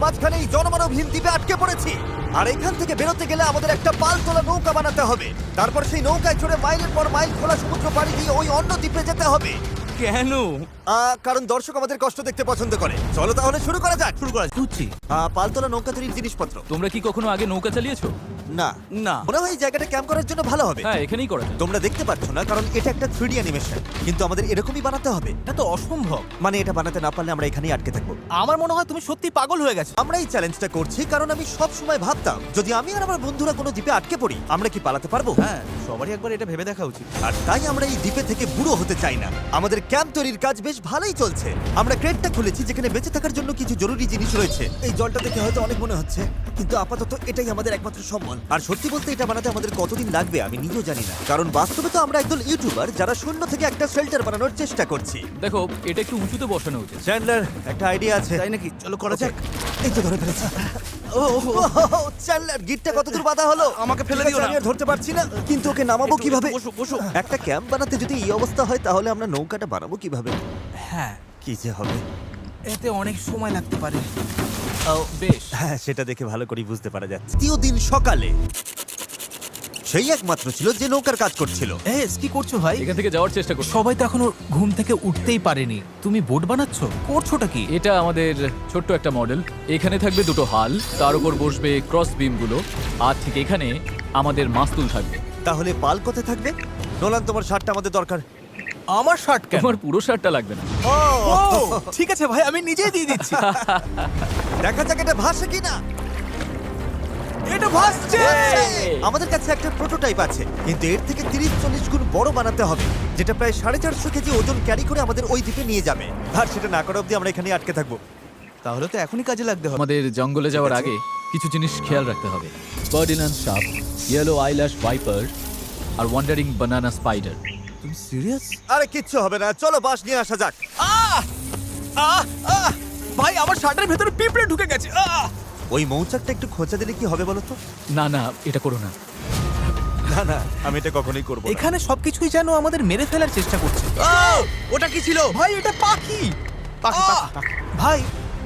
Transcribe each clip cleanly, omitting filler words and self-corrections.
মাঝখানে এই জনমানবহীন দ্বীপে আটকে পড়েছি। আর এখান থেকে বেরোতে গেলে আমাদের একটা পালতোলা নৌকা বানাতে হবে। তারপর সেই নৌকায় চড়ে মাইলের পর মাইল খোলা সমুদ্র পাড়ি দিয়ে ওই অন্য দ্বীপে যেতে হবে। কেন? কারণ দর্শক আমাদের কষ্ট দেখতে পছন্দ করে। চলো তাহলে শুরু করা যাক। শুরু করা খুঁজছি। পালতোলা নৌকা তৈরির জিনিসপত্র। তোমরা কি কখনো আগে নৌকা চালিয়েছো? না না। মনে হয় এই জায়গাটা ক্যাম্প করার জন্য ভালো হবে। হ্যাঁ, এখানেই করা যায়। তোমরা দেখতে পাচ্ছ না কারণ এটা একটা 3D অ্যানিমেশন, কিন্তু আমাদের এরকমই বানাতে হবে। এটা তো অসম্ভব। মানে এটা বানাতে না পারলে আমরা এখানেই আটকে থাকবো। আমার মনে হয় তুমি সত্যি পাগল হয়ে গেছো। আমরা এই চ্যালেঞ্জটা করছি কারণ আমি সব সময় ভাবতাম যদি আমি আর আমার বন্ধুরা কোনো দ্বীপে আটকে পড়ি আমরা কি পালাতে পারবো। হ্যাঁ, সবারই একবার এটা ভেবে দেখা উচিত। আর তাই আমরা এই দ্বীপে থেকে বুড়ো হতে চাই না। আমাদের ক্যাম্প তৈরির কাজ বেশ ভালোই চলছে। আমরা ক্রেটটা খুলেছি যেখানে বেঁচে থাকার জন্য কিছু জরুরি জিনিস রয়েছে। এই জলটা দেখে হয়তো অনেক মনে হচ্ছে, কিন্তু আপাতত এটাই আমাদের একমাত্র সম্বল। আর সত্যি বলতে এটা বানাতে আমাদের কতদিন লাগবে আমি নিজেও জানি না, কারণ বাস্তবে তো আমরা একদল ইউটিউবার যারা শূন্য থেকে একটা শেল্টার বানানোর চেষ্টা করছি। দেখো, এটা একটু উঁচুতে বসানো উচিত। চ্যান্ডলার, একটা আইডিয়া আছে। তাই নাকি? চলো করা যাক। এই তো ধরে ফেলেছি। চ্যান্ডলার, গিটটা কতদূর বাঁধা হলো? আমাকে ফেলে ঠিক আছে, দিও না। আমি আর ধরতে পারছি না, কিন্তু ওকে নামাবো একটু কিভাবে? বসো, বসো। একটা ক্যাম্প বানাতে যদি এই অবস্থা হয় তাহলে আমরা নৌকাটা বানাবো কিভাবে? হ্যাঁ, কি যে হবে। এতে অনেক সময় লাগতে পারে। বেশ। হ্যাঁ, সেটা দেখে ভালো করে বুঝতে পারা যাচ্ছে। তৃতীয় দিন সকালে সেই একমাত্র ছিল যে নৌকার কাজ করছিল। কি করছো ভাই? এখান থেকে যাওয়ার চেষ্টা করো। সবাই তো এখনো ঘুম থেকে উঠতেই পারেনি, তুমি বোট বানাচ্ছ? করছোটা কি? এটা আমাদের ছোট্ট একটা মডেল। এখানে থাকবে দুটো হাল, তার উপর বসবে ক্রস বিমগুলো, আর ঠিক এখানে আমাদের মাস্তুল থাকবে। তাহলে পাল কোথায় থাকবে? নোলান, তোমার শার্টটা আমাদের দরকার। আমার শার্ট কেন? তোমার পুরো শার্টটা লাগবে না। ও, ঠিক আছে ভাই, আমি নিজেই দিয়ে দিচ্ছি। দেখা যাক এটা ভাসে কিনা। এটা ভাসছে। আমাদের কাছে একটা প্রোটোটাইপ আছে, কিন্তু এর থেকে 30-40 গুণ বড় বানাতে হবে, যেটা প্রায় 450 কেজি ওজন ক্যারি করে আমাদের ওই দ্বীপে নিয়ে যাবে। আর সেটা না করা অবধি আমরা এখানে আটকে থাকবো। তাহলে তো এখনই কাজে লাগতে হবে। আমাদের জঙ্গলে যাওয়ার আগে কিছু জিনিস খেয়াল রাখতে হবে। বার্ডিনান সাপ, ইয়েলো আইল্যাশ ভাইপার, আর ওয়ান্ডারিং বানানা স্পাইডার। তুমি সিরিয়াস? আরে কিচ্ছু হবে না, চলো বাঁশ নিয়ে আসা যাক। ভাই, আমার শার্টের ভেতরে পিঁপড়ে ঢুকে গেছে। ওই মৌচাকটা একটু খোঁচা দিলে কি হবে বলো তো? না না, এটা করো না। না না, আমি এটা কখনোই করবো না। এখানে সবকিছুই যেন আমাদের মেরে ফেলার চেষ্টা করছে। ওটা কি ছিল? ভাই, এটা পাখি। পাখি, আহ! পাখি, পাখি। ভাই,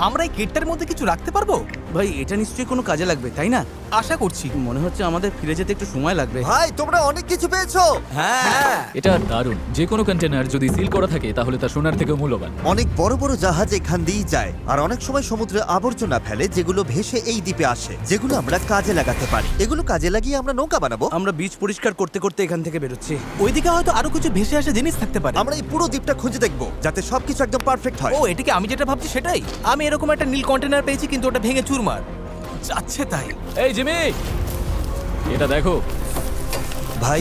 আমরা এই কেটটার মধ্যে কিছু রাখতে পারবো? ভাই, এটা নিশ্চয়ই কোনো কাজে লাগবে, তাই না? আশা করছি। মনে হচ্ছে আমাদের ফিরে যেতে একটু সময় লাগবে। ভাই, তোমরা অনেক কিছু পেয়েছো। হ্যাঁ। এটা দারুণ। যে কোনো কন্টেনার যদি সিল করা থাকে তাহলে তা সোনার থেকেও মূল্যবান। অনেক বড় বড় জাহাজ এখান দিয়েই যায়, আর অনেক সময় সমুদ্রে আবর্জনা ফেলে যেগুলো ভেসে এই দ্বীপে আসে, যেগুলো আমরা কাজে লাগাতে পারি। এগুলো কাজে লাগিয়ে আমরা নৌকা বানাবো। আমরা বীজ পরিষ্কার করতে করতে এখান থেকে বেরোচ্ছি। ওইদিকে হয়তো আরো কিছু ভেসে আসা জিনিস থাকতে পারে। আমরা এই পুরো দ্বীপটা খুঁজে দেখবো যাতে সবকিছু একদম পারফেক্ট হয়। ও, এটাকে আমি যেটা ভাবছি সেটাই। আমি এরকম একটা নীল কন্টেনার পেয়েছি, কিন্তু ওটা ভেঙে চুরমার যাচ্ছে তাই। এই জিমি, এটা দেখো। ভাই,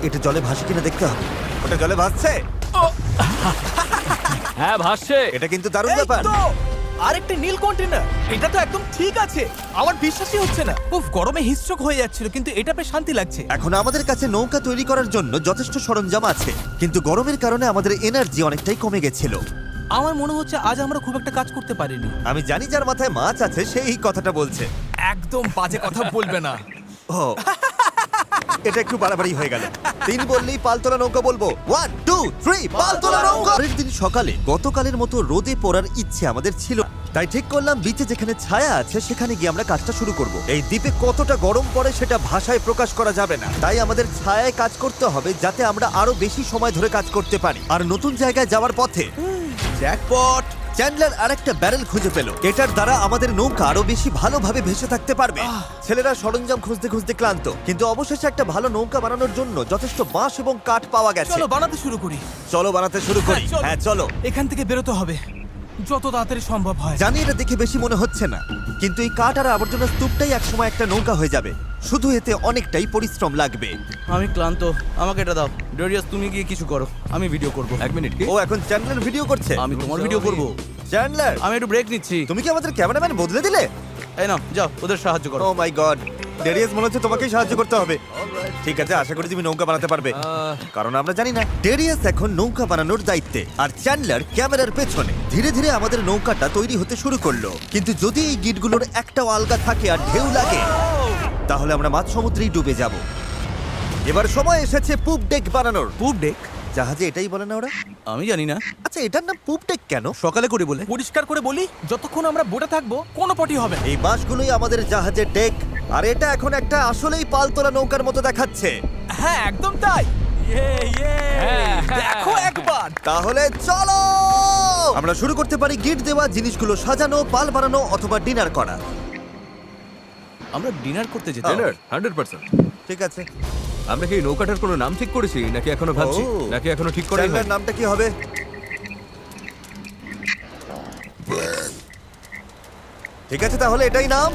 এটা জলে ভাসে কিনা দেখতে হবে। ওটা জলে ভাসছে। হ্যাঁ, ভাসছে। এটা কিন্তু দারুণ এই ব্যাপার। তো, আরেকটা নীল কন্টেনার। এটা তো একদম ঠিক আছে। আমার বিশ্বাসই হচ্ছে না। উফ, গরমে হিস্ট্রোক হয়ে যাচ্ছিল, কিন্তু এটা বেশ শান্তি লাগছে। এখন আমাদের কাছে নৌকা তৈরি করার জন্য যথেষ্ট সরঞ্জাম আছে, কিন্তু গরমের কারণে আমাদের এনার্জি অনেকটাই কমে গেছিল। আমার মনে হচ্ছে আজ আমরা খুব একটা কাজ করতে পারিনি। আমি জানি যার মাথায় মাছ আছে সেই এই কথাটা বলছে। একদম বাজে কথা বলবে না। ও, এটা একটু বাড়াবাড়ি হয়ে গেল। 3 বললেই পালতোলা নৌকা বলবো। 1 2 3 পালতোলা নৌকা। পরের দিন সকালে গতকালের মতো রোদে পড়ার ইচ্ছে আমাদের ছিল, তাই ঠিক করলাম বিচে যেখানে ছায়া আছে সেখানে গিয়ে আমরা কাজটা শুরু করব। এই দ্বীপে কতটা গরম পড়ে সেটা ভাষায় প্রকাশ করা যাবে না, তাই আমাদের ছায়ায় কাজ করতে হবে যাতে আমরা আরো বেশি সময় ধরে কাজ করতে পারি। আর নতুন জায়গায় যাওয়ার পথে জ্যাকপট! চ্যান্ডলার আরেকটা ব্যারেল খুঁজে পেল। এটার দ্বারা আমাদের নৌকা আরো বেশি ভালোভাবে ভেসে থাকতে পারবে। ছেলেরা সরঞ্জাম খুঁজতে খুঁজতে ক্লান্ত, কিন্তু অবশেষে একটা ভালো নৌকা বানানোর জন্য যথেষ্ট বাঁশ এবং কাঠ পাওয়া গেছে। চলো বানাতে শুরু করি। চলো বানাতে শুরু করি। চলো। হ্যাঁ চলো। এখান থেকে বেরোতে হবে যত তাড়াতাড়ি সম্ভব হয়। জানি এটা দেখে বেশি মনে হচ্ছে না, কিন্তু এই কাঠ আর আবর্জনার স্তূপটাই একসময় একটা নৌকা হয়ে যাবে। শুধু এতে অনেকটাই পরিশ্রম লাগবে। আমি ক্লান্ত, আমাকে এটা দাও। ডেরিয়াস, তুমি গিয়ে কিছু করো, আমি ভিডিও করব। 1 মিনিট। ও এখন চ্যান্ডলার ভিডিও করছে। আমি তোমার ভিডিও করব। চ্যান্ডলার, আমি একটু ব্রেক নিচ্ছি। তুমি কি আমাদের ক্যামেরাম্যান বদলে দিলে? এই নাও, যাও ওদের সাহায্য করো। ও মাই গড, ডেরিয়াস মনে হচ্ছে তোমাকেই সাহায্য করতে হবে। ঠিক আছে, আশা করি তুমি নৌকা বানাতে পারবে, কারণ আমরা জানি না। ডেরিয়াস এখন নৌকা বানানোর দায়িত্বে, আর চ্যান্ডলার ক্যামেরার পেছনে। ধীরে ধীরে আমাদের নৌকাটা তৈরি হতে শুরু করলো, কিন্তু যদি এই গিটগুলোর একটাও আলগা থাকে আর ঢেউ লাগে তাহলে আমরা মাঝ সমুদ্রেই ডুবে যাব। এবার সময় এসেছে পুপ ডেক বানানোর। পুপ ডেক? জাহাজে এটাই বলে না ওরা? আমি জানি না, আচ্ছা এটার নাম পুপ ডেক কেন? সকালে করে বলে। পরিষ্কার করে বলি, যতক্ষণ আমরা বোটে থাকবো কোনো পটি হবে না। এই বাঁশগুলোই আমাদের জাহাজের ডেক, আর এটা এখন একটা আসলেই পালতোলা নৌকার মতো দেখাচ্ছে। হ্যাঁ একদম তাই। দেখো একবার। তাহলে চলো আমরা শুরু করতে পারি গিট দেওয়া জিনিসগুলো সাজানো, পাল বানানো অথবা ডিনার করা। আমরা ডিনার করতে যেতে ডিনার 100%। ঠিক আছে, আমরা কি এই নৌকাটার কোনো নাম ঠিক করেছি নাকি এখনো ভাবছি? ও। নাকি এখনো ঠিক করাই চ্যান্ডলার হয়নি? নামটা কি হবে? ঠিক আছে তাহলে এটাই নাম।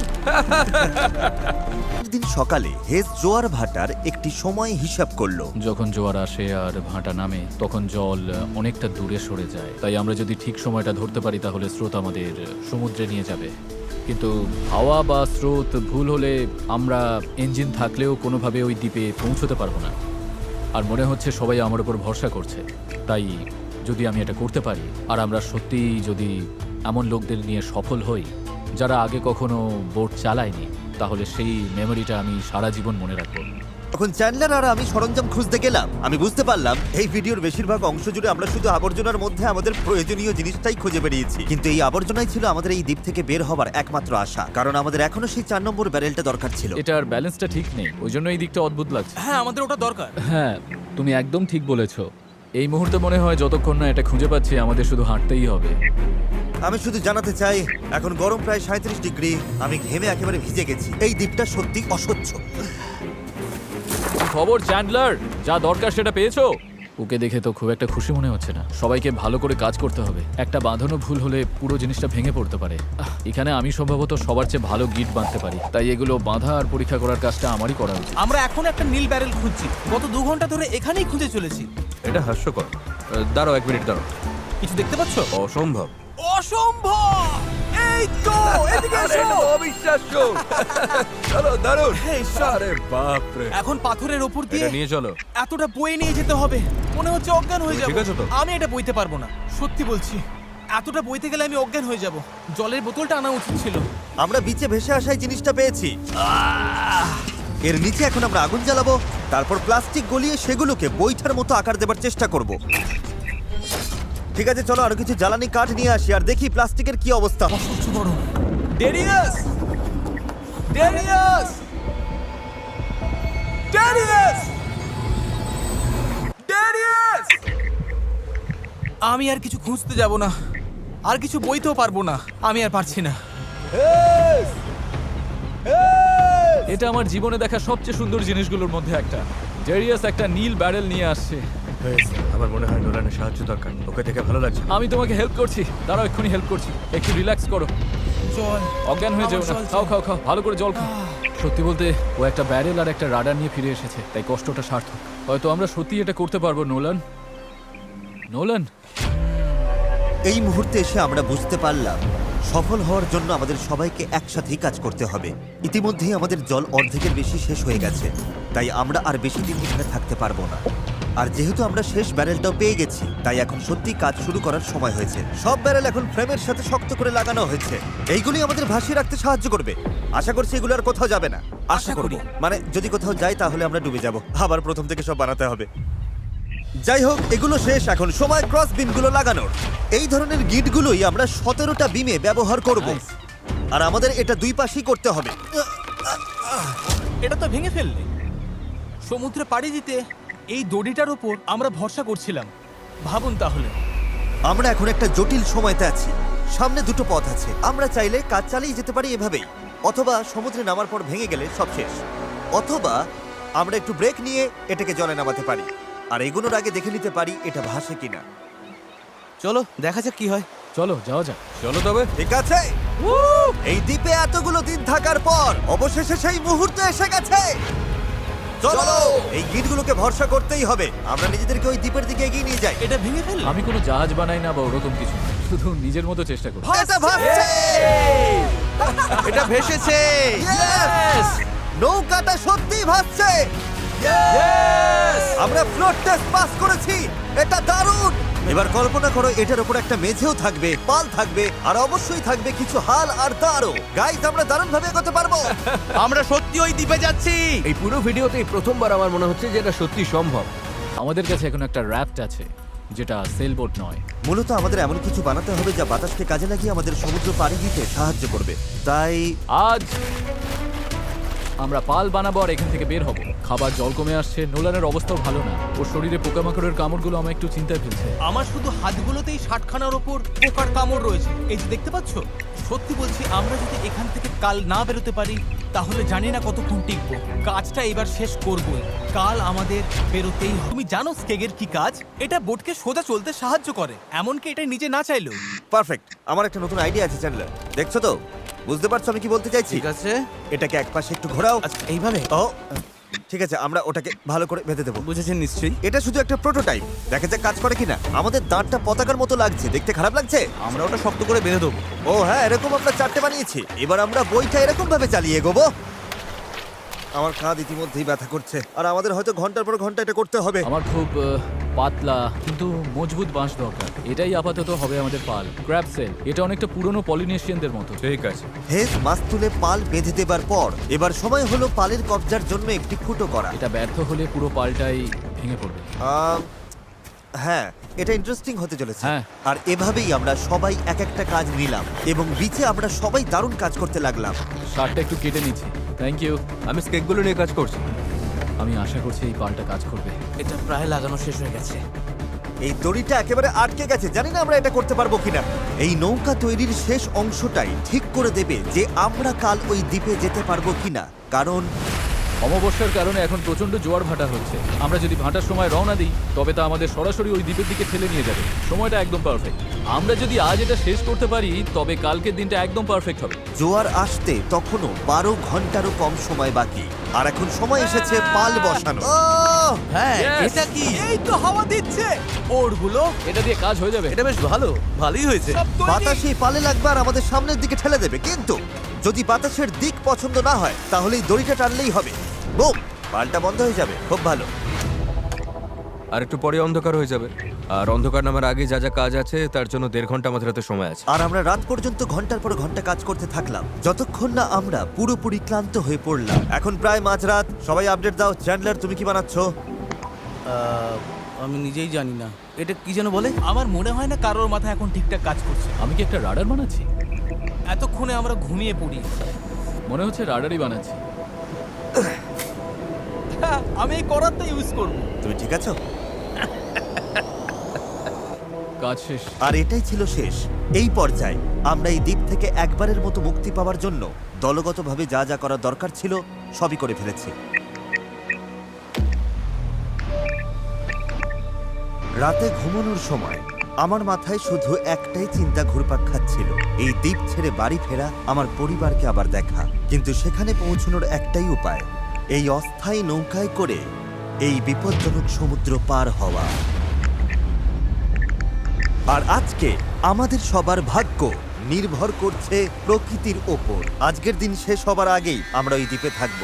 দিন সকালে হেজ জোয়ার ভাটার একটি সময় হিসাব করলো। যখন জোয়ার আসে আর ভাটা নামে তখন জল অনেকটা দূরে সরে যায়, তাই আমরা যদি ঠিক সময়টা ধরতে পারি তাহলে স্রোত আমাদের সমুদ্রে নিয়ে যাবে। কিন্তু হাওয়া বা স্রোত ভুল হলে আমরা ইঞ্জিন থাকলেও কোনোভাবে ওই দ্বীপে পৌঁছতে পারবো না। আর মনে হচ্ছে সবাই আমার উপর ভরসা করছে, তাই যদি আমি এটা করতে পারি আর আমরা সত্যিই যদি এমন লোকদের নিয়ে সফল হই যারা আগে কখনো বোট চালায়নি, তাহলে সেই মেমোরিটা আমি সারা জীবন মনে রাখবো। তখন চ্যান্ডলার আর আমি সরঞ্জাম খুঁজতে গেলাম। আমি বুঝতে পারলাম এই ভিডিওর বেশিরভাগ অংশ জুড়ে আমরা শুধু আবর্জনার মধ্যে আমাদের প্রয়োজনীয় জিনিসটাই খুঁজে বেরিয়েছি, কিন্তু এই আবর্জনাই ছিল আমাদের এই দ্বীপ থেকে বের হবার একমাত্র আশা, কারণ আমাদের এখনো সেই 4 নম্বর ব্যারেলটা দরকার ছিল। এটার ব্যালেন্সটা ঠিক নেই, ওই জন্য এই দিকটা অদ্ভুত লাগছে। হ্যাঁ আমাদের ওটা দরকার। হ্যাঁ, তুমি একদম ঠিক বলেছো। এই মুহূর্তে মনে হয় যতক্ষণ না এটা খুঁজে পাচ্ছি আমাদের শুধু হাঁটতেই হবে। আমি শুধু জানাতে চাই এখন গরম প্রায় 37 ডিগ্রি, আমি ঘেমে একেবারে ভিজে গেছি। এই দ্বীপটা সত্যি অসহ্য। কি খবর চ্যান্ডলার? যা দরকার সেটা পেয়েছো? ওকে দেখে তো খুব একটা খুশি মনে হচ্ছে না। সবাইকে ভালো করে কাজ করতে হবে, একটা বাঁধানো ভুল হলে পুরো জিনিসটা ভেঙে পড়তে পারে। এখানে আমি সম্ভবত সবার চেয়ে ভালো গিট বাঁধতে পারি, তাই এগুলো বাঁধা আর পরীক্ষা করার কাজটা আমারই করা উচিত। আমরা এখন একটা নীল ব্যারেল খুঁজছি, গত 2 ঘন্টা ধরে এখানেই খুঁজে চলেছি। এটা হাস্যকর। দাঁড়াও 1 মিনিট দাঁড়াও। কিছু দেখতে পাচ্ছ? অসম্ভব। অসম্ভব! এই তো এদিকে এসো। অবিশ্বাস্য। চলো দারুণ। হে ঈশ্বর! আরে বাপ রে। এখন পাথরের ওপর দিয়ে এটা নিয়ে চলো। এতটা বয়ে নিয়ে যেতে হবে, মনে হচ্ছে অজ্ঞান হয়ে তুমি যাব। ঠিক আছো তো? আমি এটা বইতে পারবো না, সত্যি বলছি। এতটা বইতে গেলে আমি অজ্ঞান হয়ে যাব। জলের বোতলটা আনা উচিত ছিল। আমরা বিচে ভেসে আসাই জিনিসটা পেয়েছি। এর নিচে এখন আমরা আগুন জ্বালাবো, তারপর প্লাস্টিক গলিয়ে সেগুলোকে বৈঠার মতো আকার দেবার চেষ্টা করব। ঠিক আছে চলো আরো কিছু জ্বালানি কাঠ নিয়ে আসি আর দেখি প্লাস্টিকের কি অবস্থা। অসহ্য গরম। ডেরিয়াস! ডেরিয়াস! ডেরিয়াস! ডেরিয়াস! আমি আর কিছু খুঁজতে যাব না, আর কিছু বইতেও পারবো না। আমি আর পারছি না। এটা আমার জীবনে দেখা সবচেয়ে সুন্দর জিনিসগুলোর মধ্যে একটা। ডেরিয়াস একটা নীল ব্যারেল নিয়ে আসছে। আমার মনে হয় নোলানের সাহায্য দরকার। ওকে দেখে ভালো লাগছে। আমি তোমাকে হেল্প করছি, দাঁড়াও এক্ষুনি হেল্প করছি। একটু রিল্যাক্স করো, জল। অজ্ঞান হয়ে যেও না। আমার জল খাও চাই। খাও খাও, ভালো করে জল খাও। সত্যি বলতে ও একটা ব্যারেল আর একটা রাডার নিয়ে ফিরে এসেছে, তাই কষ্টটা সার্থক। হয়তো আমরা সত্যি এটা করতে পারবো। Nolan, Nolan. এই মুহূর্তে এসে আমরা বুঝতে পারলাম সফল হওয়ার জন্য আমাদের সবাইকে একসাথেই কাজ করতে হবে। ইতিমধ্যেই আমাদের জল অর্ধেকের বেশি শেষ হয়ে গেছে, তাই আমরা আর বেশি দিন এখানে থাকতে পারবো না। আর যেহেতু আমরা শেষ ব্যারেলটাও পেয়ে গেছি, তাই এখন সত্যি কাজ শুরু করার সময় হয়েছে। সব ব্যারেল এখন ফ্রেমের সাথে শক্ত করে লাগানো হয়েছে। এইগুলি আমাদের ভাসিয়ে রাখতে সাহায্য করবে। আশা করছি এগুলো আর কোথাও যাবে না। আশা করি, মানে যদি কোথাও যাই তাহলে আমরা ডুবে যাব, আবার প্রথম থেকে সব বানাতে হবে। যাই হোক এগুলো শেষ, এখন সময় ক্রস বিমগুলো লাগানোর। এই ধরনের গিটগুলোই আমরা 17টা বিমে ব্যবহার করব, আর আমাদের এটা 2 পাশেই করতে হবে। এটা তো ভেঙে ফেললে। সমুদ্রে পাড়ি দিতে এই দড়িটার উপর আমরা ভরসা করছিলাম। ভাবুন তাহলে। আমরা এখন একটা জটিল সময়তে আছি। সামনে 2টো পথ আছে। আমরা চাইলে কাজ চালিয়ে যেতে পারি এভাবেই, অথবা সমুদ্রে নামার পর ভেঙে গেলে সব শেষ, অথবা আমরা একটু ব্রেক নিয়ে এটাকে জলে নামাতে পারি আর এগুলোর আগে দেখে নিতে পারি এটা ভাসে কিনা। চলো দেখা যাক কি হয়। চলো যাওয়া যাক। চলো তবে। ঠিক আছে, এই দ্বীপে এতগুলো দিন থাকার পর অবশেষে সেই মুহূর্ত এসে গেছে। চলো এই গিটগুলোকে ভরসা করতেই হবে। আমরা নিজেদেরকে ওই দ্বীপের দিকে এগিয়ে নিয়ে যাই। এটা ভেঙে ফেললে। আমি কোনো জাহাজ বানাই না বা ওরকম কিছু না, শুধু নিজের মতো চেষ্টা করি। এটা ভাসছে। এটা ভেসেছে। Yes! নৌকাটা সত্যিই ভাসছে। আমরা ফ্লোট টেস্ট পাস করেছি, এটা দারুণ। এবার কল্পনা করো এটার উপর একটা মেঝেও থাকবে, পাল থাকবে, আর অবশ্যই থাকবে কিছু হাল আর তারও। গাইস আমরা দারুণ ভাবে এগোতে পারবো। আমরা সত্যি ওই দ্বীপে যাচ্ছি। এই পুরো ভিডিওতেই প্রথমবার আমার মনে হচ্ছে যে এটা সত্যি সম্ভব। আমাদের কাছে এখন একটা র্যাফট আছে, যেটা সেলবোট নয়। মূলত আমাদের এমন কিছু বানাতে হবে যা বাতাসকে কাজে লাগিয়ে আমাদের সমুদ্র পাড়ি দিতে সাহায্য করবে। তাই আজ আমরা পাল বানাবো আর এখান থেকে বের হব। খাবার জল কমে আসছে, নোলানের অবস্থাও ভালো না। ওর শরীরে পোকামাকড়ের কামড়গুলো আমার একটু চিন্তায় ফেলছে। আমার শুধু হাতগুলোতেই 60খানার ওপর পোকার কামড় রয়েছে। এই যে দেখতে পাচ্ছো, সত্যি বলছি, আমরা যদি এখান থেকে কাল না বেরোতে পারি তাহলে জানি না কতক্ষণ টিকবো। কাজটা এবার শেষ করবোই, কাল আমাদের বেরোতেই হবে। তুমি জানো স্কেগের কি কাজ? এটা বোটকে সোজা চলতে সাহায্য করে, এমনকি এটা নিজে না চাইলেও। পারফেক্ট। আমার একটা নতুন আইডিয়া আছে চ্যান্ডলার, দেখছো তো? বুঝতে পারছো আমি কি বলতে চাইছি? ঠিক আছে, এটাকে একপাশে একটু ঘোরাও। আচ্ছা এইভাবে ও ঠিক আছে, আমরা ওটাকে ভালো করে বেঁধে দেবো। বুঝেছেন নিশ্চয়ই। এটা শুধু একটা প্রোটোটাইপ, দেখা যাক কাজ করে কিনা। আমাদের দাঁতটা পতাকার মতো লাগছে, দেখতে খারাপ লাগছে? আমরা ওটা শক্ত করে বেঁধে দেবো। ও হ্যাঁ, এরকম আমরা 4টে বানিয়েছি। এবার আমরা বইটা এরকম ভাবে চালিয়ে এগোবো। আমার কাঁধ ইতিমধ্যেই ব্যথা করছে, আর আমাদের হয়তো ঘন্টার পর ঘন্টা এটা করতে হবে। আমার খুব পাতলা কিন্তু মজবুত বাঁশ দরকার। এটাই আপাতত হবে আমাদের পাল। ক্র্যাব সেল, এটা অনেকটা পুরনো পলিনেশিয়ানদের মতো। ঠিক আছে। হেজ মাছ তুলে পাল বেঁধে দেবার পর এবার সময় হলো পালের কবজার জন্য একটি ফুটো করা। এটা ব্যর্থ হলে পুরো পালটাই ভেঙে পড়বে। হ্যাঁ, এটা ইন্টারেস্টিং হতে চলেছে। হ্যাঁ। আর এভাবেই আমরা সবাই এক একটা কাজ নিলাম এবং বিচে আমরা সবাই দারুণ কাজ করতে লাগলাম। শার্টটা একটু কেটে নিচ্ছি। Thank you. আমি স্কেকগুলো নিয়ে কাজ করছি। আমি আশা করছি এই পালটা কাজ করবে। এটা প্রায় লাগানো শেষ হয়ে গেছে। এই দড়িটা একেবারে আটকে গেছে, জানি না আমরা এটা করতে পারবো কিনা। এই নৌকা তৈরির শেষ অংশটাই ঠিক করে দেবে যে আমরা কাল ওই দ্বীপে যেতে পারবো কিনা। কারণ অমাবস্যার কারণে এখন প্রচন্ড জোয়ার ভাটা হচ্ছে। আমরা যদি ভাটার সময় রওনা দিই তবে তা আমাদের সরাসরি ওই দ্বীপের দিকে ঠেলে নিয়ে যাবে। সময়টা একদম পারফেক্ট। আমরা যদি আজ এটা শেষ করতে পারি তবে কালকের দিনটা একদম পারফেক্ট হবে। জোয়ার আসতে তখনও 12 ঘন্টারও কম সময় বাকি, আর এখন সময় এসেছে পাল বসানো। হ্যাঁ Yes! এটা কি? এই তো হাওয়া দিচ্ছে, ওরগুলো এটা দিয়ে কাজ হয়ে যাবে। এটা বেশ ভালোই হয়েছে। সব তৈরি। বাতাস এই পালে লাগবে আর আমাদের সামনের দিকে ঠেলে দেবে, কিন্তু যদি বাতাসের দিক পছন্দ না হয় তাহলে এই দড়িটা টানলেই হবে। বুম, পালটা বন্ধ হয়ে যাবে। খুব ভালো। আর একটু পরে অন্ধকার হয়ে যাবে। আর অন্ধকার নামার আগে যা যা কাজ আছে তার জন্য 1.5 ঘন্টা আমাদের হাতে সময় আছে। আর আমরা রাত পর্যন্ত ঘন্টার পর ঘন্টা কাজ করতে থাকলাম, যতক্ষণ না আমরা পুরোপুরি ক্লান্ত হয়ে পড়লাম। এখন প্রায় মাঝরাত। সবাই আপডেট দাও। চ্যান্ডলার, তুমি কি বানাচ্ছো? আমি নিজেই জানি না এটা কি যেন বলে। আমার মনে হয় না কারোর মাথা এখন ঠিকঠাক কাজ করছে। আমি কি একটা রাডার বানাচ্ছি? এতক্ষণে আমরা ঘুমিয়ে পড়ি। মনে হচ্ছে রাডারই বানাচ্ছি। হ্যাঁ, আমি এই করাতটা ইউজ করব। তুমি ঠিক আছো? কাজ শেষ। আর এটাই ছিল শেষ। এই পর্যায়ে আমরা এই দ্বীপ থেকে একবারের মতো মুক্তি পাওয়ার জন্য দলগতভাবে যা যা করা দরকার ছিল সবই করে ফেলেছি। রাতে ঘুমানোর সময় আমার মাথায় শুধু একটাই চিন্তা ঘুরপাক খাচ্ছিল, এই দ্বীপ ছেড়ে বাড়ি ফেরা, আমার পরিবারকে আবার দেখা। কিন্তু সেখানে পৌঁছানোর একটাই উপায়, এই অস্থায়ী নৌকায় করে এই বিপজ্জনক সমুদ্র পার হওয়া। আর আজকে আমাদের সবার ভাগ্য নির্ভর করছে প্রকৃতির ওপর। আজকের দিন শেষ হবার আগেই আমরা ওই দ্বীপে থাকব,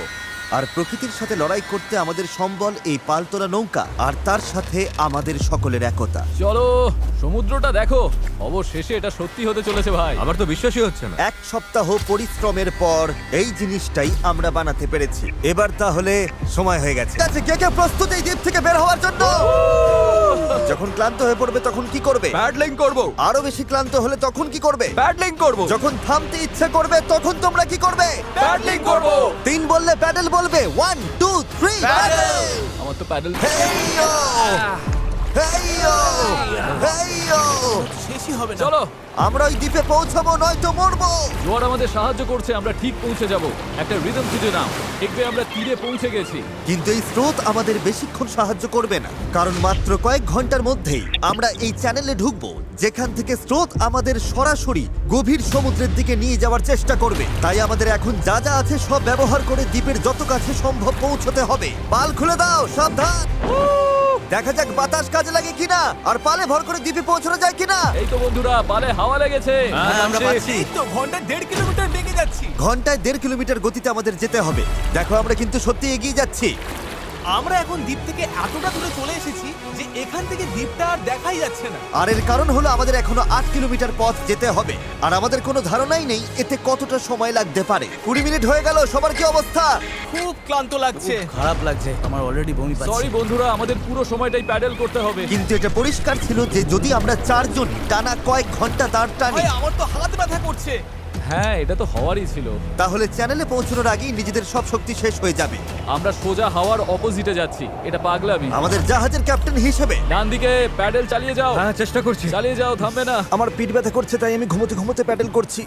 আর প্রকৃতির সাথে লড়াই করতে আমাদের সম্বল এই পালতোলা নৌকা, আর তার সাথে আমাদের সকলের একতা। চলো সমুদ্রটা দেখো। অবশেষে এটা সত্যি হতে চলেছে ভাই। আমার তো বিশ্বাসই হচ্ছে না। 1 সপ্তাহ পরিশ্রমের পর এই জিনিসটাই আমরা বানাতে পেরেছি। এবার তাহলে সময় হয়ে গেছে। আচ্ছা, কে কে প্রস্তুত এই দ্বীপ থেকে বের হওয়ার জন্য? যখন ক্লান্ত হয়ে পড়বে তখন কি করবে? প্যাডলিং করব। আরো বেশি ক্লান্ত হলে তখন কি করবে? প্যাডলিং করব। যখন থামতে ইচ্ছে করবে তখন তোমরা কি করবে? প্যাডলিং করব। 3 বললে প্যাডেল বলবে। 1 2 3 প্যাডেল। আমার তো প্যাডেল। হেইয়ো হেইয়ো হেইয়ো। শেষই হবে না। চলো, আমরা ওই দ্বীপে পৌঁছাবো, নয়তো মরবো। জোয়ার আমাদের সাহায্য করছে। আমরা ঠিক পৌঁছে যাব। একটা রিদম খুঁজে নাও, দেখবে আমরা তীরে পৌঁছে গেছি। কিন্তু এই স্রোত আমাদের বেশিক্ষণ সাহায্য করবে না, কারণ মাত্র কয়েক ঘন্টার মধ্যেই আমরা এই চ্যানেলে ঢুকবো যেখান থেকে স্রোত আমাদের সরাসরি গভীর সমুদ্রের দিকে নিয়ে যাওয়ার চেষ্টা করবে। তাই আমাদের এখন যা যা আছে সব ব্যবহার করে দ্বীপের যত কাছে সম্ভব পৌঁছতে হবে। পাল খুলে দাও, সাবধান। দেখা যাক বাতাস কাজে লাগে কিনা, আর পালে ভর করে দ্বীপে পৌঁছানো যায় কিনা। এই তো বন্ধুরা, পালে হাওয়া লেগেছে। হ্যাঁ, আমরা পাচ্ছি। এই তো ঘন্টায় 1.5 কিলোমিটার বেগে যাচ্ছি। ঘন্টায় 1.5 কিলোমিটার গতিতে আমাদের যেতে হবে। দেখো, আমরা কিন্তু সত্যি এগিয়ে যাচ্ছি। আমরা এখন দ্বীপ থেকে এতটা দূরে চলে এসেছি যে এখান থেকে দ্বীপটা আর দেখাই যাচ্ছে না। আর এর কারণ হলো আমাদের এখনো 8 কিলোমিটার পথ যেতে হবে, আর আমাদের কোনো ধারণাই নেই এতে কতটা সময় লাগতে পারে। 20 মিনিট হয়ে গেল, সবার কি অবস্থা? খুব ক্লান্ত লাগছে। খারাপ লাগছে, আমার অলরেডি বমি সরি পাচ্ছে। বন্ধুরা, আমাদের পুরো সময়টাই প্যাডেল করতে হবে। কিন্তু এটা পরিষ্কার ছিল যে যদি আমরা 4 জন টানা কয়েক ঘন্টা দাঁড় টানি, ভাই আমার তো হাত ব্যথা করছে। হ্যাঁ, এটা তো হওয়ারই ছিল। তাহলে চ্যানেলে পৌঁছানোর আগেই নিজেদের সব শক্তি শেষ হয়ে যাবে। আমরা সোজা হাওয়ার অপোজিটে যাচ্ছি, এটা পাগলামি। আমাদের জাহাজের ক্যাপ্টেন হিসেবে ডান দিকে প্যাডেল চালিয়ে যাও, হ্যাঁ চেষ্টা করছি। চালিয়ে যাও, থামবে না। আমার পিঠ ব্যথা করছে, তাই আমি ঘুমোতে ঘুমোতে প্যাডেল করছি।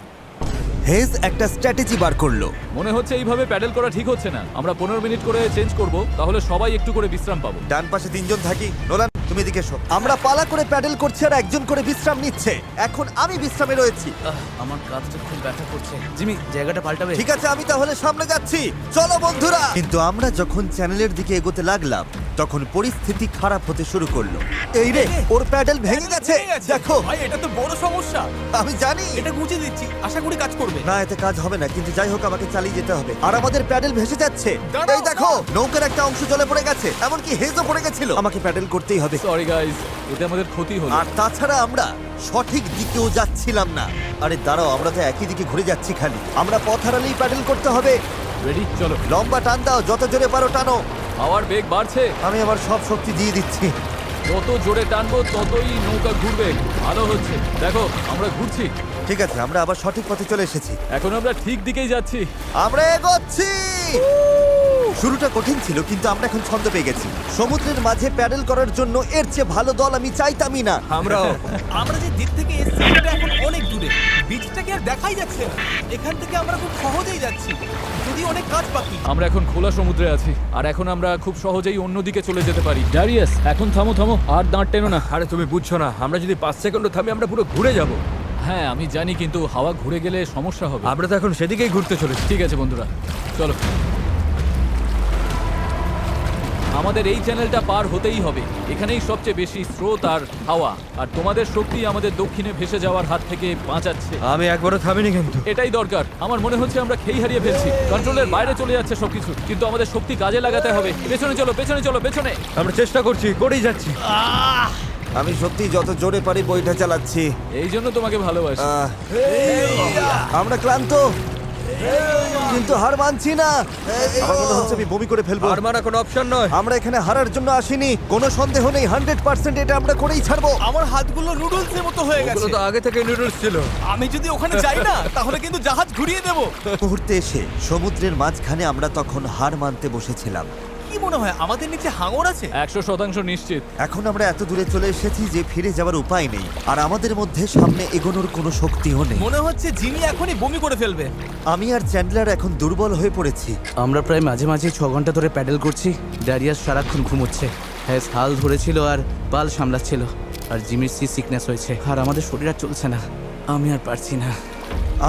হেজ একটা স্ট্র্যাটেজি বার করলো। মনে হচ্ছে এইভাবে প্যাডেল করা ঠিক হচ্ছে না। আমরা 15 মিনিট করে চেঞ্জ করব, তাহলে সবাই একটু করে বিশ্রাম পাবো। ডান পাশে 3 জন থাকি। নোলান, তুমি এদিকে এসো। আমরা পালা করে প্যাডেল করছি আর একজন করে বিশ্রাম নিচ্ছে। এখন আমি বিশ্রামে রয়েছি। আমার কাঁধটা খুব ব্যথা করছে। জিমি, জায়গাটা পাল্টাবে? ঠিক আছে, আমি তাহলে সামনে যাচ্ছি। চলো বন্ধুরা। কিন্তু আমরা যখন চ্যানেলের দিকে এগোতে লাগলাম তখন পরিস্থিতি খারাপ হতে শুরু করলো। এই রে, ওর প্যাডেল ভেঙে গেছে। দেখো, ভাই এটা তো বড় সমস্যা। আমি জানি এটা গুছিয়ে দিচ্ছি, আশা করি কাজ করবে। না, এতে কাজ হবে না, কিন্তু যাই হোক আমাকে চালিয়ে যেতে হবে। আর আমাদের প্যাডেল ভেসে যাচ্ছে। দাঁড়াও, এই দেখো, নৌকার একটা অংশ জলে পড়ে গেছে, এমনকি হেজও পড়ে গেছিল। আমাকে প্যাডেল করতেই হবে। সরি গাইস, এতে আমাদের ক্ষতি হলো। আর তাছাড়া আমরা সঠিক দিকেও যাচ্ছিলাম না। আরে দাঁড়াও, আমরা তো একই দিকে ঘুরে যাচ্ছি খালি। আমরা পথ হারালেই প্যাডেল করতে হবে। রেডি, চলো। লম্বা টান দাও, যত জোরে পারো টানো। হাওয়ার বেগ বাড়ছে, আমি আমার সব শক্তি দিয়ে দিচ্ছি। যত জোরে টানবো ততই নৌকা ঘুরবে। ভালো হচ্ছে, দেখো আমরা ঘুরছি। ঠিক আছে, আমরা আবার সঠিক পথে চলে এসেছি। এখন আমরা ঠিক দিকেই যাচ্ছি। আমরা এগোচ্ছি। শুরুটা কঠিন ছিল, কিন্তু আমরা এখন ছন্দ পেয়ে গেছি। সমুদ্রের মাঝে প্যাডেল করার জন্য এর চেয়ে ভালো দল আমি চাইতামই না। আমরাও। আমরা যে দ্বীপ থেকে এসেছি সেটা এখন অনেক দূরে। বিচটাকে আর দেখাই যাচ্ছে না। এখান থেকে আমরা খুব সহজেই যাচ্ছি, যদি অনেক কাজ বাকি। আমরা এখন খোলা সমুদ্রে আছি, আর এখন আমরা খুব সহজেই অন্যদিকে চলে যেতে পারি। ড্যারিয়াস, এখন থামো থামো, আর দাঁড় টেনো না। আরে তুমি বুঝছো না, আমরা যদি 5 সেকেন্ডও থামি আমরা পুরো ঘুরে যাব। হ্যাঁ আমি জানি, কিন্তু হাওয়া ঘুরে গেলে সমস্যা হবে। আমরা তো এখন সেদিকেই ঘুরতে চলেছি। ঠিক আছে বন্ধুরা, চলো। আমাদের এই চ্যানেলটা পার হতেই হবে। এখানেই সবচেয়ে বেশি স্রোত আর হাওয়া, আর তোমাদের শক্তি আমাদের দক্ষিণে ভেসে যাওয়ার হাত থেকে বাঁচাচ্ছে। আমি একবারও থামিনি কিন্তু। এটাই দরকার। আমার মনে হচ্ছে আমরা খেই হারিয়ে ফেলছি, কন্ট্রোলের বাইরে চলে যাচ্ছে সবকিছু। কিন্তু আমাদের শক্তি কাজে লাগাতে হবে। পেছনে চলো, পেছনে চলো, পেছনে। আমরা চেষ্টা করছি, করেই যাচ্ছি। আমি সত্যি যত জোরে পারি বইটা চালাচ্ছি। এই জন্য তোমাকে ভালোবাসি। আহ, আমরা ক্লান্ত, কিন্তু হার মানছি না। আমার মনে হচ্ছে আমি বমি করে ফেলবো। আর মারা কোনো অপশন নয়। আমরা এখানে হারার জন্য আসিনি, কোনো সন্দেহ নেই। 100% এটা আমরা করেই ছাড়বো। আমার হাতগুলো নুডলসের মতো হয়ে ওগুলো গেছে। তো আগে থেকে নুডলস ছিল। আমি যদি ওখানে যাই না তাহলে কিন্তু জাহাজ ঘুরিয়ে দেব। মুহূর্তে এসে সমুদ্রের মাঝখানে আমরা তখন হার মানতে বসেছিলাম। কি মনে হয় আমাদের নিচে হাঙর আছে? 100% নিশ্চিত। এখন আমরা এত দূরে চলে এসেছি যে ফিরে যাওয়ার উপায় নেই, আর আমাদের মধ্যে সামনে এগোনোর কোনো শক্তিও নেই। মনে হচ্ছে জিমি এখনই বমি করে ফেলবে। আমি আর চ্যান্ডলার এখন দুর্বল হয়ে পড়েছি। আমরা প্রায় মাঝে মাঝে 6 ঘন্টা ধরে প্যাডেল করছি। ড্যারিয়াস সারাক্ষণ ঘুমোচ্ছে, হ্যাঁ হাল ধরেছিল আর পাল সামলাচ্ছিল। আর জিমির সিকনেস হয়েছে, আর আমাদের শরীর আর চলছে না। আমি আর পারছি না।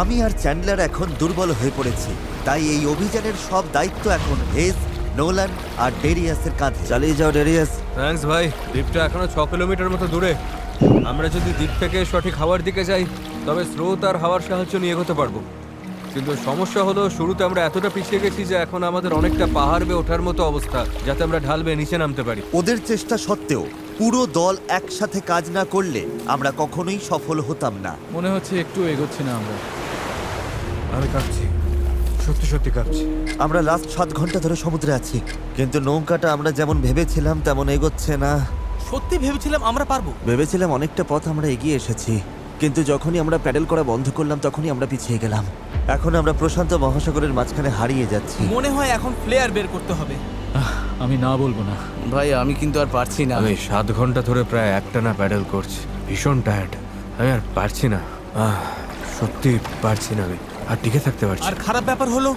আমি আর চ্যান্ডলার এখন দুর্বল হয়ে পড়েছি, তাই এই অভিযানের সব দায়িত্ব এখন হেজ, নোলান আর ডেরিয়াসের কাঁধে। চালিয়ে যাও ডেরিয়াস। থ্যাঙ্কস ভাই। দ্বীপটা এখনো 6 কিলোমিটার মতো দূরে। আমরা যদি দ্বীপ থেকে সঠিক হাওয়ার দিকে যাই তবে স্রোত আর হাওয়ার সাহায্য নিয়ে এগোতে পারবো। কিন্তু সমস্যা হলো শুরুতে আমরা এতটা পিছিয়ে গেছি যে এখন আমাদের অনেকটা পাহাড় বেয়ে ওঠার মতো অবস্থা, যাতে আমরা ঢাল বেয়ে নিচে নামতে পারি। ওদের চেষ্টা সত্ত্বেও পুরো দল একসাথে কাজ না করলে আমরা কখনোই সফল হতাম না। মনে হচ্ছে একটু এগোচ্ছি না আমরা। আমি কাঁপছি, সত্যি সত্যি কাঁপছি। আমরা লাস্ট 7 ঘন্টা ধরে সমুদ্রে আছি, কিন্তু নৌকাটা আমরা যেমন ভেবেছিলাম তেমন এগোচ্ছে না। সত্যি ভেবেছিলাম আমরা পারবো। ভেবেছিলাম অনেকটা পথ আমরা এগিয়ে এসেছি, কিন্তু যখনই আমরা প্যাডেল করা বন্ধ করলাম তখনই আমরা পিছিয়ে গেলাম। এখন আমরা প্রশান্ত মহাসাগরের মাঝখানে হারিয়ে যাচ্ছি। মনে হয় এখন প্লেয়ার বের করতে হবে। আমি না বলবো না। ভাই আমি কিন্তু আর পারছি না। আমি 7 ঘন্টা ধরে প্রায় একটানা প্যাডেল করছি, ভীষণ টায়ার্ড। আমি আর পারছি না, সত্যি পারছি না, আমি আর টিকে থাকতে পারছি আর না। খারাপ ব্যাপার হলো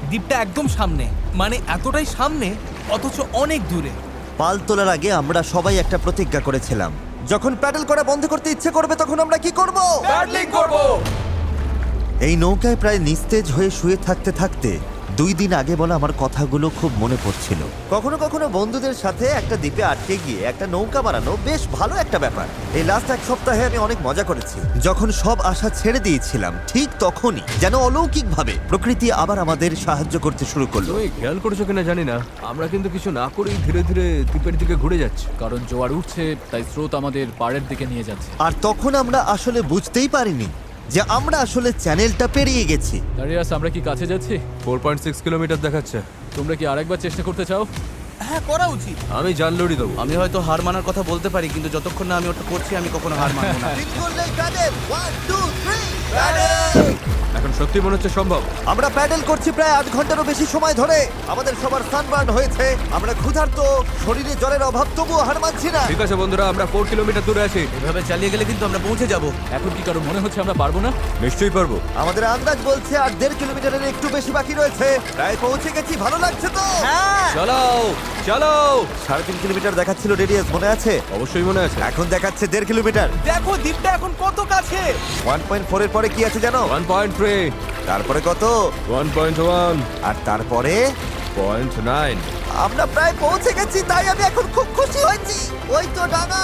দ্বীপটা একদম সামনে, মানে এতটাই সামনে অথচ অনেক দূরে। পাল তোলার আগে আমরা সবাই একটা প্রতিজ্ঞা করেছিলাম, যখন প্যাডেল করা বন্ধ করতে ইচ্ছে করবে তখন আমরা কি করব? প্যাডলিং করব। এই নৌকায় প্রায় নিস্তেজ হয়ে শুয়ে থাকতে থাকতে 2 দিন আগে বলা আমার কথাগুলো খুব মনে পড়ছিল। কখনো কখনো বন্ধুদের সাথে একটা দ্বীপে আটকে গিয়ে একটা নৌকা বানানো বেশ ভালো একটা ব্যাপার। এই লাস্ট এক সপ্তাহে আমি অনেক মজা করেছি। যখন সব আশা ছেড়ে দিয়েছিলাম ঠিক তখনই যেন অলৌকিকভাবে প্রকৃতি আবার আমাদের সাহায্য করতে শুরু করলো। তুমি খেয়াল করেছো কিনা জানি না, আমরা কিন্তু কিছু না করেই ধীরে ধীরে দ্বীপের দিকে ঘুরে যাচ্ছি। কারণ জোয়ার উঠছে, তাই স্রোত আমাদের পাড়ের দিকে নিয়ে যাচ্ছে। আর তখন আমরা আসলে বুঝতেই পারিনি যে আমরা আসলে চ্যানেলটা পেরিয়ে গেছি। দারিয়াস, আমরা কি কাছে যাচ্ছি? 4.6 কিলোমিটার দেখাচ্ছে। তোমরা কি আরেকবার চেষ্টা করতে চাও? হ্যাঁ, করা উচিত। আমি জান লড়ি দেবো। আমি হয়তো হার মানার কথা বলতে পারি, কিন্তু যতক্ষণ না আমি ওটা করছি আমি কখনো হার মানবো না। তিন করলেই প্যাডেল। 1 2 3 প্যাডেল। এখন সত্যি মনে হচ্ছে সম্ভব। আমরা প্যাডেল করছি প্রায় 8 ঘন্টারও বেশি সময় ধরে। আমাদের সবার সানবার্ন হয়েছে, আমরা ক্ষুধার্ত, শরীরে জলের অভাব, তবুও হার মানছি না। ঠিক আছে বন্ধুরা, আমরা 4 কিলোমিটার দূরে আছি। এভাবে চালিয়ে গেলে কিন্তু আমরা পৌঁছে যাব। এখন কি কারো মনে হচ্ছে আমরা পারবো না? নিশ্চয়ই পারবো। আমাদের আন্দাজ বলছে আর 1.5 কিলোমিটারের একটু বেশি বাকি রয়েছে। প্রায় পৌঁছে গেছি, ভালো লাগছে তো? হ্যাঁ, চালাও চালাও। 3.5 কিলোমিটার দেখাচ্ছিল রেডিয়াস, মনে আছে? অবশ্যই মনে আছে। এখন দেখাচ্ছে 1.5 কিলোমিটার। দেখো দ্বীপটা এখন কত কাছে। 1.4 এর পরে কি আছে জানো? 1.3, তারপরে কত? 1.1, আর তারপরে 0.9। আমরা প্রায় পৌঁছে গেছি, তাই আমি এখন খুব খুশি হয়েছি। ওই তো ডাঙা।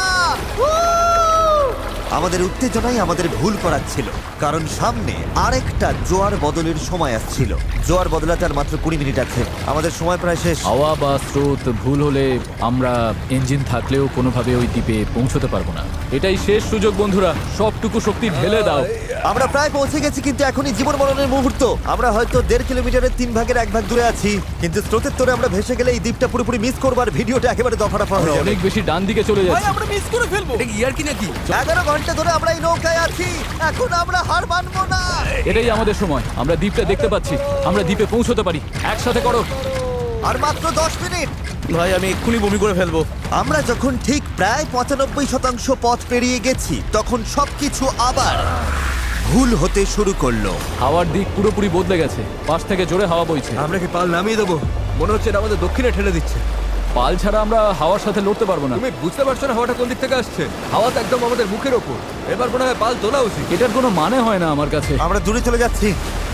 আমাদের উত্তেজনাই আমাদের ভুল করাচ্ছিল, কারণ সামনে আরেকটা জোয়ার বদলের সময় আসছিল। জোয়ার বদলাতে আর মাত্র 20 মিনিট আছে, আমাদের সময় প্রায় শেষ। হাওয়া বা স্রোত ভুল হলে আমরা ইঞ্জিন থাকলেও কোনোভাবে ওই দ্বীপে পৌঁছতে পারবো না। এটাই শেষ সুযোগ বন্ধুরা, সবটুকু শক্তি ঢেলে দাও। আমরা প্রায় পৌঁছে গেছি, কিন্তু এখনই জীবন মরণের মুহূর্ত। আমরা হয়তো 1.5 কিলোমিটারের 3 ভাগের 1 ভাগ দূরে আছি, কিন্তু স্রোতের তোরে আমরা ভেসে গেলে এই দ্বীপটা পুরোপুরি মিস করবো আর ভিডিওটা একেবারে দফারফা হয়ে আমরা যাবে। অনেক বেশি ডান দিকে চলে ভাই, যাচ্ছি। আমরা মিস করে ফেলবো। এটা কি ইয়ার কি নাকি? 11 ঘন্টা ধরে আমরা এই নৌকায় আছি, এখন আমরা হার মানবো না। এটাই আমাদের সময়, আমরা দ্বীপটা দেখতে পাচ্ছি, আমরা দ্বীপে পৌঁছতে পারি। একসাথে করো। আর মাত্র 10 মিনিট। ভাই আমি এক্ষুনি বমি করে ফেলবো। আমরা যখন ঠিক প্রায় 95% পথ পেরিয়ে গেছি, তখন সবকিছু আবার ভুল হতে শুরু করলো। হাওয়ার দিক পুরোপুরি বদলে গেছে, পাশ থেকে জোরে হাওয়া বইছে। আমরা কি পাল নামিয়ে দেবো? মনে হচ্ছে এটা আমাদের দক্ষিণে ঠেলে দিচ্ছে। পাল ছাড়া আমরা হাওয়ার সাথে লড়তে পারবো না। তুমি বুঝতে পারছো না হাওয়াটা কোন দিক থেকে আসছে? হাওয়া তো একদম আমাদের মুখের ওপর। এবার মনে হয় পাল তোলা উচিত। এটার কোনো মানে হয় না আমার কাছে। আমরা দূরে চলে যাচ্ছি।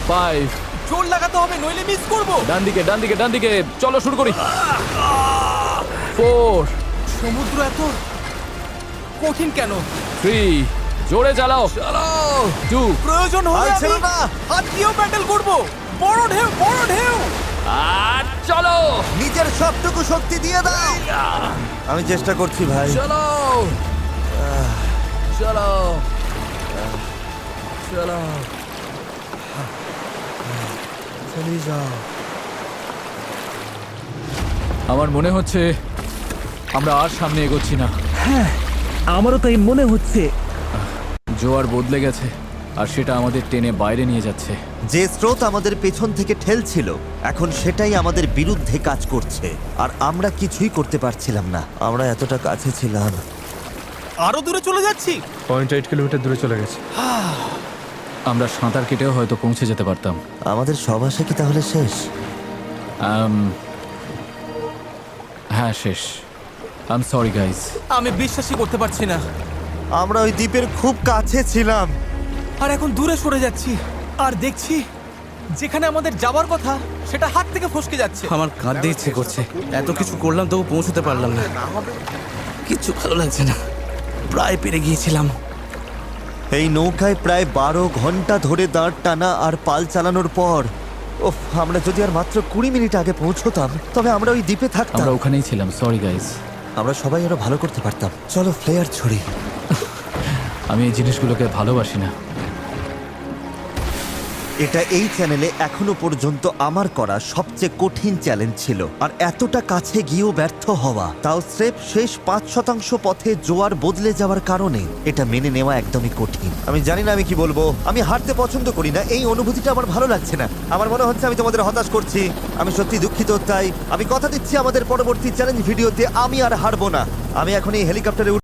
5, জোর লাগাতে হবে, নইলে মিস করবো। ডান দিকে ডান দিকে ডান দিকে, চলো শুরু করি। 4, সমুদ্র এত কঠিন কেন? 3, জোরে চালাও চালাও। 2, প্রয়োজন আর হলে ছিল আমি না। হাত দিয়েও প্যাডেল করবো। বড় ঢেউ, বড় ঢেউ। আর চলো নিজের সবটুকু শক্তি দিয়ে দাও। আমি চেষ্টা করছি ভাই। চলো চলো চলো। আমার মনে হচ্ছে আমরা আর সামনে এগোচ্ছি না। আমারও তাই মনে হচ্ছে। জোয়ার বদলে গেছে আর সেটা আমাদের টেনে বাইরে নিয়ে যাচ্ছে। যে স্রোত আমাদের পেছন থেকে ঠেলছিল, এখন সেটাই আমাদের বিরুদ্ধে কাজ করছে, আর আমরা কিছুই করতে পারছিলাম না। আমরা এতটা কাছে ছিলাম। আরো দূরে চলে যাচ্ছি। 0.8 কিলোমিটার দূরে চলে গেছে। আমরা সাঁতার কেটেও হয়তো পৌঁছে যেতে পারতাম। আমাদের সব আশা কি তাহলে শেষ? হ্যাঁ শেষ। I am sorry guys. আমি বিশ্বাসই করতে পারছি না। আমরা ওই দ্বীপের খুব কাছে ছিলাম। আর এখন দূরে সরে যাচ্ছি, আর দেখছি যেখানে আমাদের যাওয়ার কথা সেটা হাত থেকে ফসকে যাচ্ছে। আমার কাঁদতে ইচ্ছে করছে, এত কিছু করলাম তবু পৌঁছতে পারলাম না। কিচ্ছু ভালো লাগছে না, প্রায় পেরে গিয়েছিলাম। এই নৌকায় প্রায় 12 ঘন্টা ধরে দাঁড় টানা আর পাল চালানোর পর, ওফ, আমরা যদি আর মাত্র 20 মিনিট আগে পৌঁছতাম, তবে আমরা ওই দ্বীপে থাকতাম। আমরা ওখানেই ছিলাম, সরি গাইস। আমরা সবাই আরো ভালো করতে পারতাম। চলো ফ্লেয়ার ছড়ি। আমি এই জিনিসগুলোকে ভালোবাসি না। এটা এই চ্যানেলে এখনো পর্যন্ত আমার করা সবচেয়ে কঠিন চ্যালেঞ্জ ছিল, আর এতটা কাছে গিয়েও ব্যর্থ হওয়া, তাও স্রেফ শেষ 5% পথে জোয়ার বদলে যাওয়ার কারণে, এটা মেনে নেওয়া একদমই কঠিন। আমি জানি না আমি কি বলবো। আমি হারতে পছন্দ করি না, এই অনুভূতিটা আমার ভালো লাগছে না। আমার মনে হচ্ছে আমি তোমাদের হতাশ করছি। আমি সত্যি দুঃখিত। তাই আমি কথা দিচ্ছি, আমাদের পরবর্তী চ্যালেঞ্জ ভিডিওতে আমি আর হারবো না। আমি এখন এই হেলিকপ্টারে